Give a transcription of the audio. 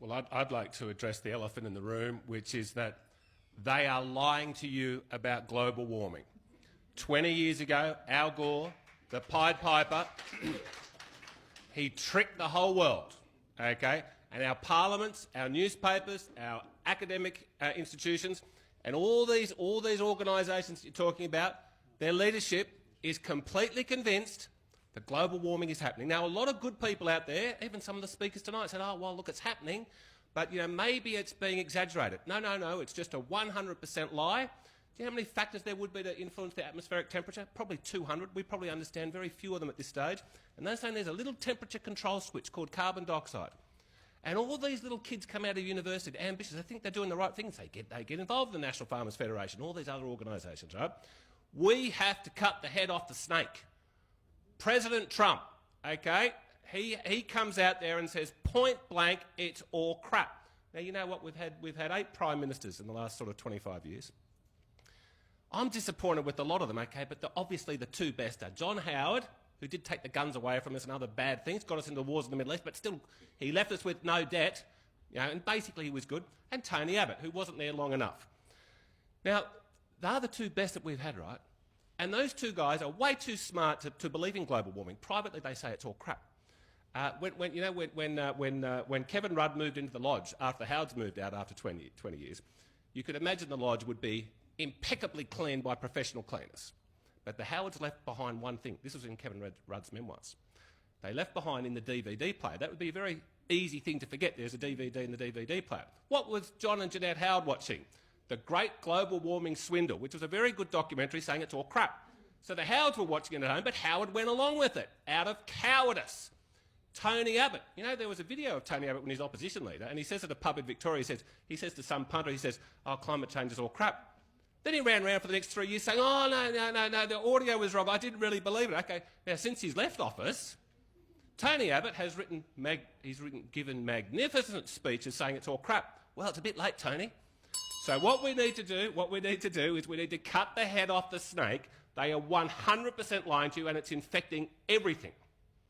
Well, I'd like to address the elephant in the room, which is that they are lying to you about global warming. 20 years ago, Al Gore, the Pied Piper, he tricked the whole world, okay? And our parliaments, our newspapers, our academic institutions, and all these organisations you're talking about, their leadership is completely convinced that global warming is happening. Now, a lot of good people out there, even some of the speakers tonight, said, oh, well, look, it's happening, but, maybe it's being exaggerated. No, it's just a 100% lie. Do you know how many factors there would be to influence the atmospheric temperature? Probably 200. We probably understand very few of them at this stage. And they're saying there's a little temperature control switch called carbon dioxide. And all these little kids come out of university, ambitious, they think they're doing the right things. They get involved in the National Farmers Federation, all these other organisations, right? We have to cut the head off the snake. President Trump, okay, he comes out there and says point blank, it's all crap. Now, you know what? We've had 8 prime ministers in the last sort of 25 years. I'm disappointed with a lot of them, okay, but obviously the 2 best are John Howard, who did take the guns away from us and other bad things, got us into wars in the Middle East, but still he left us with no debt, and basically he was good, and Tony Abbott, who wasn't there long enough. Now, they're the 2 best that we've had, right? And those 2 guys are way too smart to believe in global warming. Privately, they say it's all crap. When Kevin Rudd moved into the Lodge after Howard's moved out after 20 years, you could imagine the Lodge would be impeccably cleaned by professional cleaners. But the Howards left behind one thing. This was in Kevin Rudd's memoirs. They left behind in the DVD player. That would be a very easy thing to forget. There's a DVD in the DVD player. What was John and Jeanette Howard watching? The Great Global Warming Swindle, which was a very good documentary saying it's all crap. So the Howards were watching it at home, but Howard went along with it out of cowardice. Tony Abbott. There was a video of Tony Abbott when he's opposition leader, and he says at a pub in Victoria, he says to some punter, oh, climate change is all crap. Then he ran around for the next 3 years saying, oh, no, the audio was wrong. I didn't really believe it. Okay, now since he's left office, Tony Abbott has given magnificent speeches saying it's all crap. Well, it's a bit late, Tony. So what we need to do is we need to cut the head off the snake. They are 100% lying to you, and it's infecting everything.